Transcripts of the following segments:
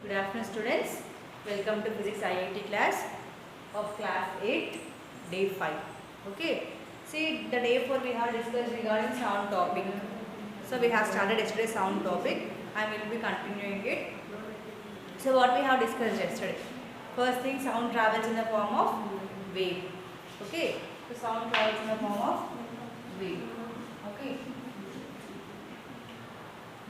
Good afternoon students. Welcome to Physics IIT class of class 8 day 5. Okay. See, the day 4 we have discussed regarding sound topic. So we have started yesterday sound topic. I will be continuing it. So what we have discussed yesterday. First thing, sound travels in the form of wave. Okay. So sound travels in the form of wave. Okay.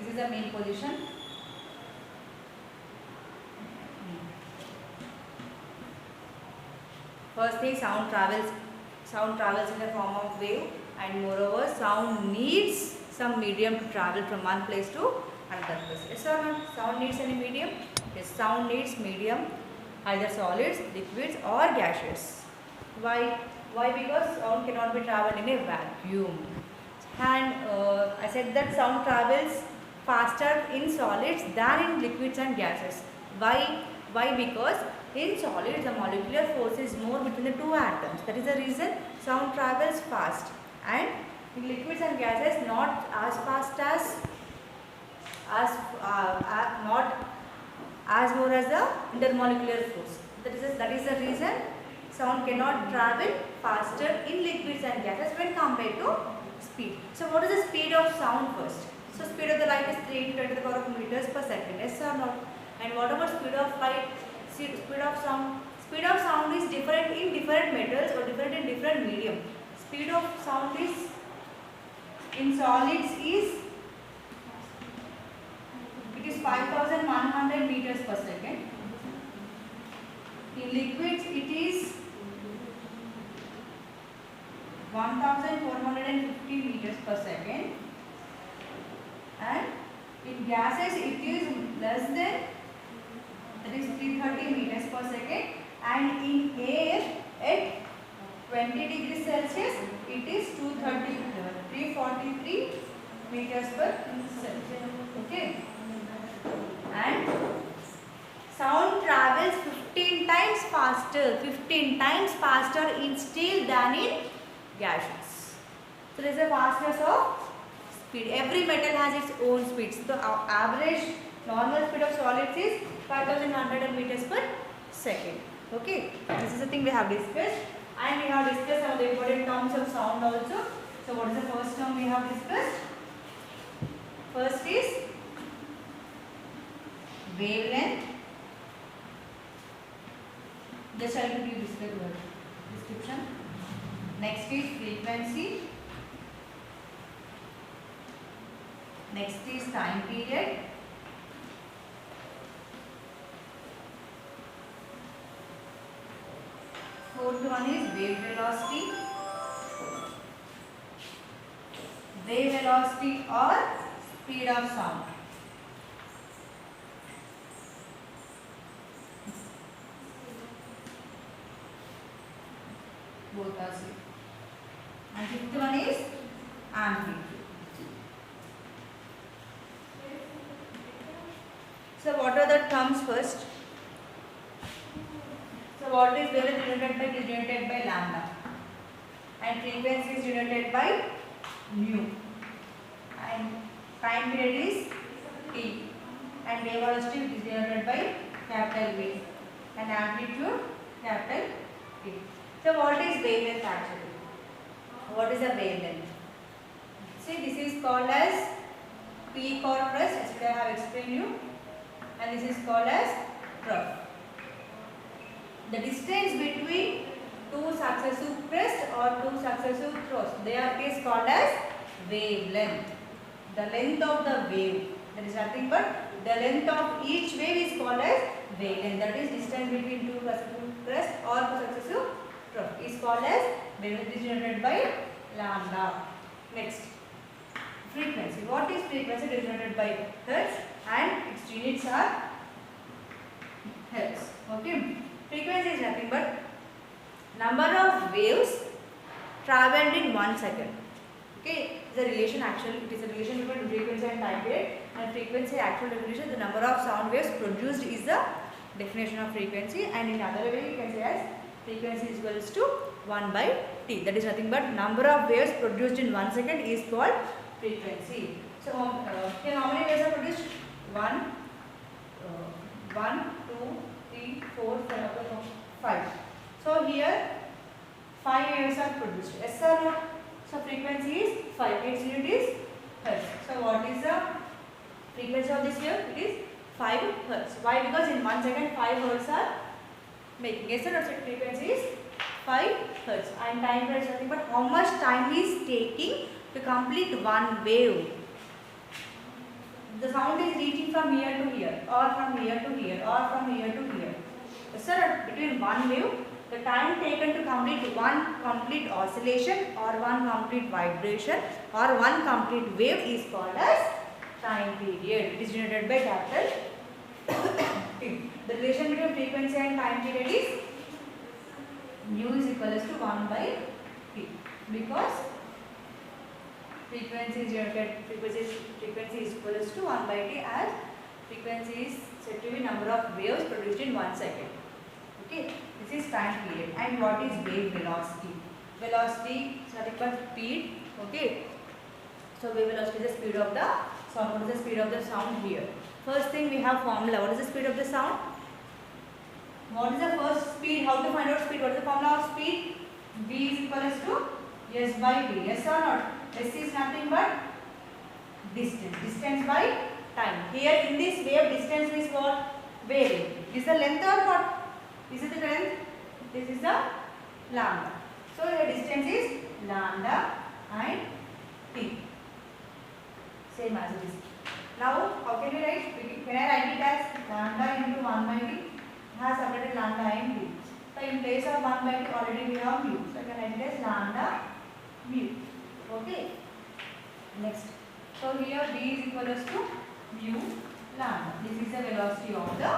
This is the main position. First thing, sound travels in the form of wave, and moreover sound needs some medium to travel from one place to another place. Yes or not? Sound needs any medium? Yes, sound needs medium, either solids, liquids or gaseous. Why? Why? Because sound cannot be traveled in a vacuum. And I said that sound travels faster in solids than in liquids and gases. Why? Why? Because in solids the molecular force is more between the two atoms. That is the reason sound travels fast. And in liquids and gases not as fast as not as more as the intermolecular force. That is the reason sound cannot travel faster in liquids and gases when compared to speed. So what is the speed of sound first? So speed of the light is 3 × 10 to the power of meters per second. Yes or not? And what about speed of light? Speed of sound. Speed of sound is different in different metals or different in different medium. Speed of sound is in solids is 5100 meters per second. In liquids it is 1450 meters per second, and in gases it is less than, that is 330 meters per second, and in air at 20 degrees Celsius it is 343 meters per second. Okay, and sound travels 15 times faster in steel than in gases. So there is a fastness of speed. Every metal has its own speed. So the average normal speed of solids is 5100 meters per second. Okay, this is the thing we have discussed, and we have discussed some of the important terms of sound also. So what is the first term we have discussed? First is wavelength. Just I will give description. Next is frequency. Next is time period. Fourth one is wave velocity. Wave velocity or speed of sound. Both are same. And fifth one is amplitude. So what are the terms first? So what is wavelength denoted by? It is denoted by lambda, and frequency is denoted by mu, and time period is t, and wave velocity is denoted by capital V, and amplitude capital T. So what is wavelength actually? What is a wavelength? See, this is called as peak or crest, as I have explained you, and this is called as trough. The distance between two successive crests or two successive troughs, they are called as wavelength. The length of the wave, that is nothing but the length of each wave is called as wavelength. That is distance between two successive crests or two successive troughs is called as wavelength, is denoted by lambda. Next, frequency. What is frequency? It is denoted by hertz, and its units are hertz. Okay. Frequency is nothing but number of waves traveled in 1 second. Okay, it is a relation actually. It is a relation between frequency and time period. And frequency actual definition, the number of sound waves produced is the definition of frequency. And in other way you can say as frequency is equals to 1 by t. That is nothing but number of waves produced in 1 second is called frequency. So here how many waves are produced? 1, 1, 2, 3, 4, 5. So here 5 waves are produced. Yes or no? So frequency is 5. Its unit is hertz. So what is the frequency of this wave? It is 5 hertz. Why? Because in 1 second 5 hertz are making. Yes or no? So frequency is 5 hertz. And time is nothing but how much time is taking to complete one wave. The sound is reaching from here to here, or from here to here, or from here to here. Yes sir, between one wave, the time taken to complete one complete oscillation or one complete vibration or one complete wave is called as time period. It is denoted by capital T. The relation between frequency and time period is mu is equal to 1 by T, because frequency is equal to 1 by T, as frequency is said to be number of waves produced in 1 second. Okay, this is time period. And what is wave velocity? Velocity is nothing but speed. Okay, so wave velocity is the speed of the sound. What is the speed of the sound here? First thing we have formula. What is the speed of the sound? What is the first speed? How to find out speed? What is the formula of speed? V is equal to S by V. Yes or not? S is nothing but distance. Distance by time. Here in this wave, distance is what? Varying. Is the length or what? This is the length. This is the lambda. So the distance is lambda and T. Same as it is. Now how can we write? Can I write it as lambda into 1 by T? Has separated lambda and T. So in place of 1 by T already we have mu. So I can write it as lambda mu. Okay. Next. So here V is equal to mu lambda. This is the velocity of the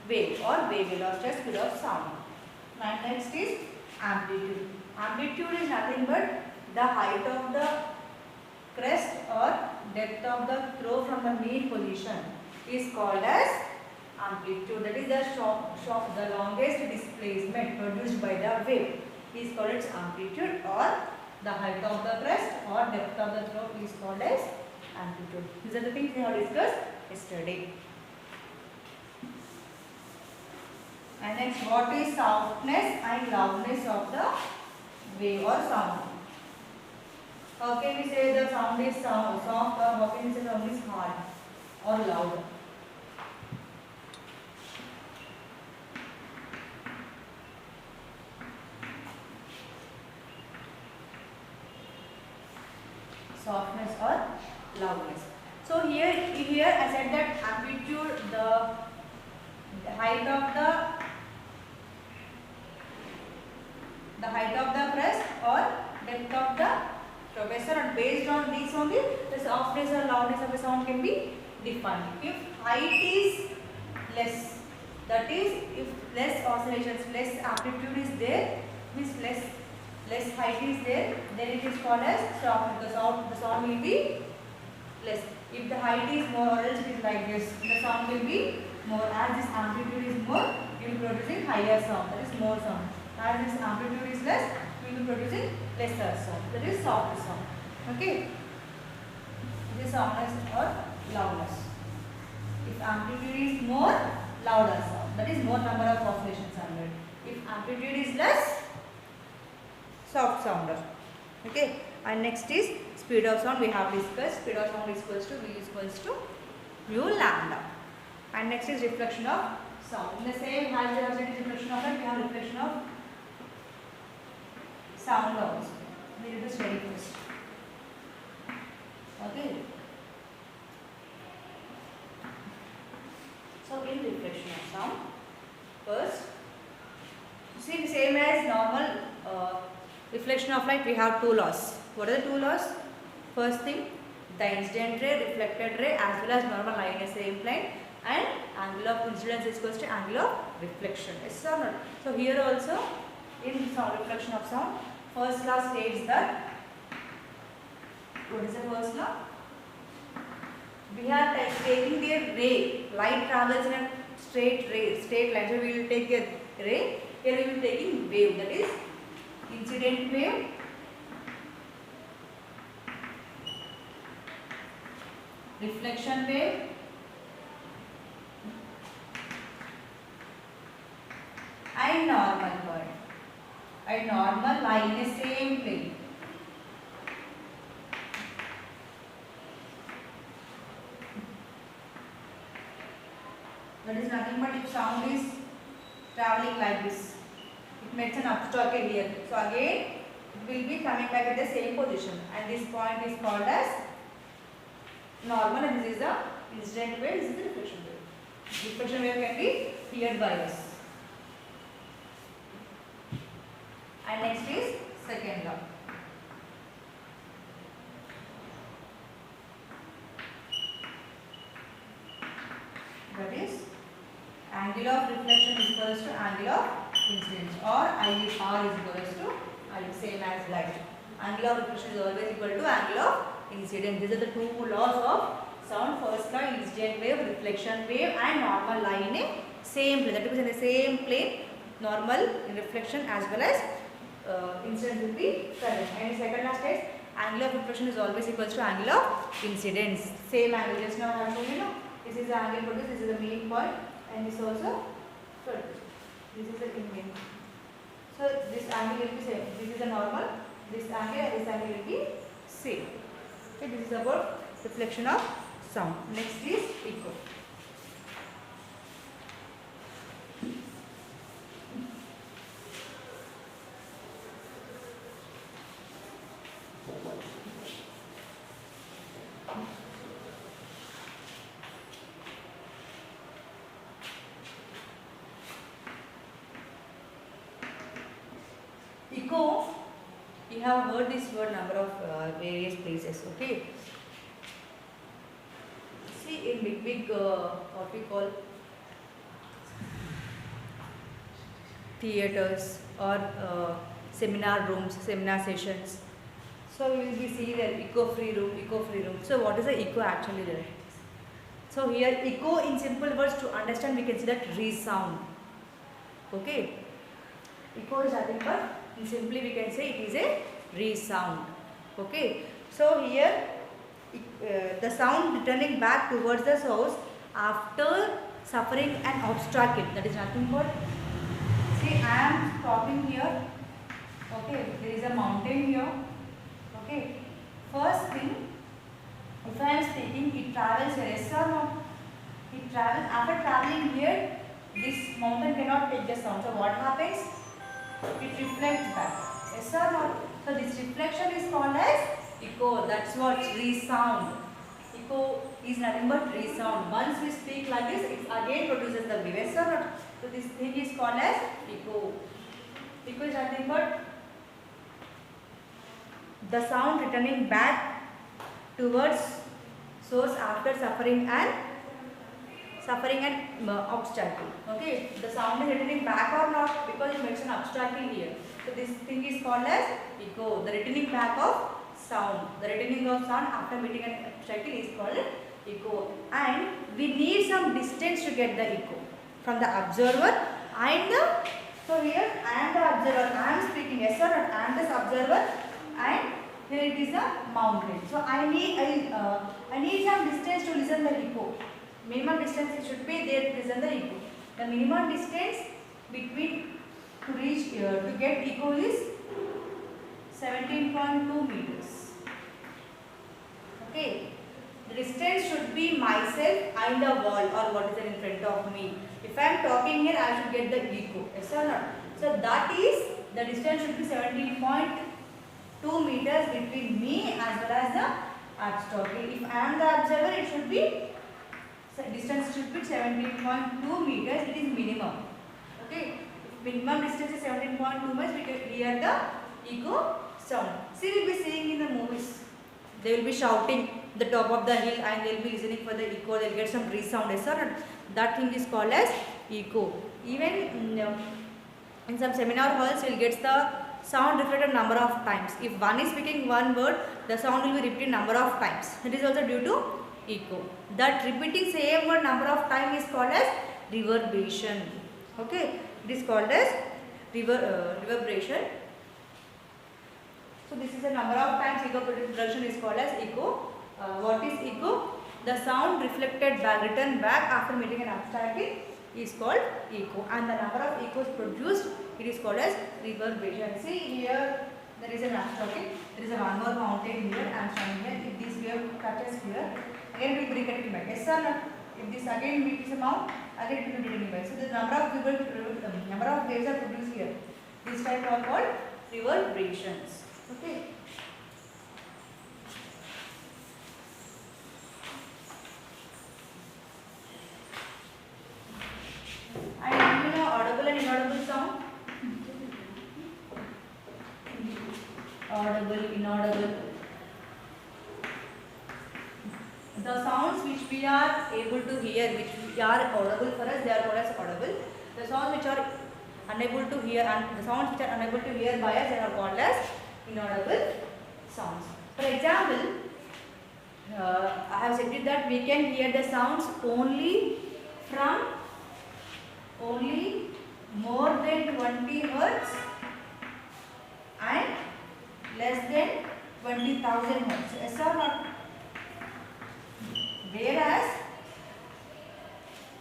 wave or wave velocity, speed of sound. And next is amplitude. Amplitude is nothing but the height of the crest or depth of the throw from the mean position is called as amplitude. That is the longest displacement produced by the wave is called its amplitude, or the height of the crest or depth of the throw is called as amplitude. These are the things we have discussed yesterday. And next, what is softness and loudness of the wave or sound? How can we say the sound is soft, or how can we say the sound is hard or loud? Softness or loudness. So here I said that amplitude, the height of the crest or depth of the professor, and based on these only the softness or loudness of the sound can be defined. If height is less, that is if less oscillations, less amplitude is there, means less height is there, then it is called as soft. The sound will be less. If the height is more, or else it is like this, the sound will be more. As this amplitude is more, you will be producing higher sound, that is more sound. As this amplitude is less, you will be producing lesser sound, that is softer sound. Okay, this is softness or loudness. If amplitude is more, louder sound, that is more number of oscillations under. If amplitude is less, soft sounder. Okay, and next is speed of sound. We have discussed speed of sound is equals to V is equals to mu lambda. And next is reflection of sound. In the same as we have said reflection of light, we have reflection of sound also. We do this very first. Okay. So in reflection of sound, first, see same as normal reflection of light, we have two laws. What are the two laws? First thing, the incident ray, reflected ray, as well as normal line in the same plane, and angle of incidence is equals to angle of reflection. Yes or not? So here also in sound, reflection of sound, first law states that, what is the first law? We are taking the ray, light travels in a straight line. So we will take a ray, here we will be taking wave, that is incident wave, reflection wave, and normal point. And normal lie in the same plane. That is nothing but if sound is traveling like this, it makes an obstacle here. So again, it will be coming back at the same position, and this point is called as normal, and this is the incident wave, this is the reflection wave. Reflection wave can be heard by us. And next is second law. That is angle of reflection is equals to angle of incidence, or R is equals to same as light. Angle of reflection is always equal to angle of incidence. These are the two laws of sound. First law, incident wave, reflection wave, and normal lie in a same plane. That is in the same plane. Normal in reflection as well as incidence will be present. And second law states angle of reflection is always equals to angle of incidence. Same angle. Just now I have shown you. This is the angle produced. This is the mean point, and this also produced. This is the mean. So this angle will be same. This is the normal. This angle and this angle will be same. Okay, this is about reflection of sound. Next is echo. Echo, you have heard this word number of various places. Okay. See in big what we call theaters or seminar rooms, seminar sessions. So we will be seeing that echo-free room, echo-free room. So what is the echo actually there? So here echo in simple words to understand we can see that resound. Okay. Echo is nothing but simply we can say it is a resound. Okay. So here the sound returning back towards the source after suffering an obstacle. That is nothing but, see, I am talking here. Okay, there is a mountain here. Okay, first thing, if I am speaking, it travels here, yes or no? It travels. After traveling here, this mountain cannot take the sound. So what happens? It reflects back. Yes or no? So this reflection is called as echo. That's what resound. Echo is nothing but resound. Once we speak like this, it again produces the wave. Yes or not? So this thing is called as echo. Echo is nothing but the sound returning back towards source after suffering an obstacle. Okay, the sound is returning back or not, because it makes an obstacle here. So this thing is called as echo. The returning back of sound. The returning of sound after meeting an obstacle is called echo. And we need some distance to get the echo from the observer and the. So here I am the observer. I am speaking. Yes or not? I am the observer, and here it is a mountain. So I need some distance to listen the echo. Minimum distance it should be there to listen the echo. The minimum distance between to reach to get echo is 17.2 meters. Okay. The distance should be myself and the wall or what is there in front of me. If I am talking here, I should get the echo. Yes or not? So that is the distance should be 17.2 meters between me as well as the obstacle. If I am the observer, it should be distance should be 17.2 meters. It is minimum. Okay. If minimum distance is 17.2 meters, we can hear the echo sound. See, we will be seeing in the movies. They will be shouting the top of the hill and they will be listening for the echo. They will get some resound. Yes or not? That thing is called as echo. Even in some seminar halls, you will get the sound reflected number of times. If one is speaking one word, the sound will be repeated number of times. It is also due to echo. That repeating same word number of times is called as reverberation. Okay, it is called as reverberation. So this is the number of times echo production is called as echo. What is echo? The sound reflected back, returned back after meeting an obstacle is called echo, and the number of echoes produced, it is called as reverberation. See here, there is a okay. There is a one more mountain here. I am showing here. If this wave touches here, again we bring it back. Yes or no? If this again meets a mount, again it will be returning back. So the number of waves are produced here. This type are called reverberations. Okay. And you know audible and inaudible sound? Audible, inaudible. The sounds which we are able to hear, which we are audible for us, they are called as audible. The sounds which are unable to hear, and the sounds which are unable to hear by us, they are called as inaudible sounds. For example, I have said that we can hear the sounds only from more than 20 hertz and less than 20,000 hertz. Yes or not? Whereas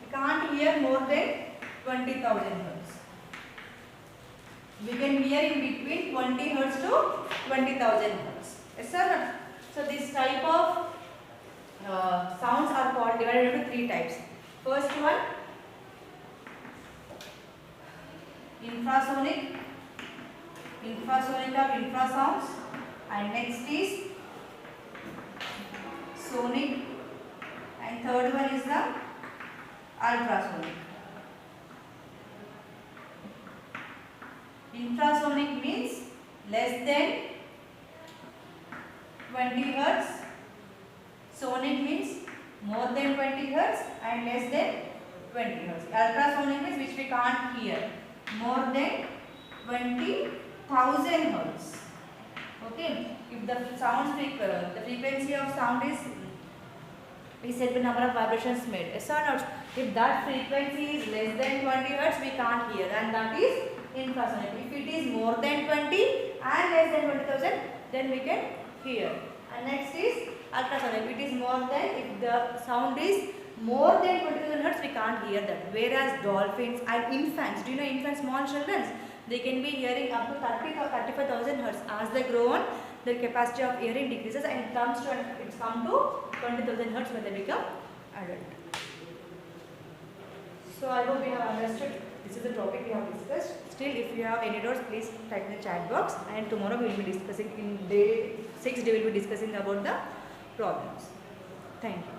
we can't hear more than 20,000 hertz. We can hear in between 20 hertz to 20,000 hertz. Yes or not? So this type of sounds are called divided into three types. First one, infrasonic or infrasounds, and next is sonic, and third one is the ultrasonic. Infrasonic means less than 20 hertz, sonic means more than 20 hertz and less than 20 hertz. Ultrasonic means which we can't hear, more than 20,000 hertz. Okay, if the sound the frequency of sound is said by number of vibrations made. Yes or not? If that frequency is less than 20 hertz, we can't hear, and that is infrasonic. If it is more than 20 and less than 20,000, then we can hear. And next is ultrasonic. It is more than, if the sound is more than 20,000 hertz, we can't hear that. Whereas dolphins and infants, do you know infants, small children, they can be hearing up to 30 or 35,000 hertz. As they grow on, their capacity of hearing decreases and it comes to 20,000 hertz when they become adult. So I hope you have understood. This is the topic we have discussed. Still, if you have any doubts, please type in the chat box. And tomorrow we will be discussing, in day 6 we will be discussing about the problems. Thank you.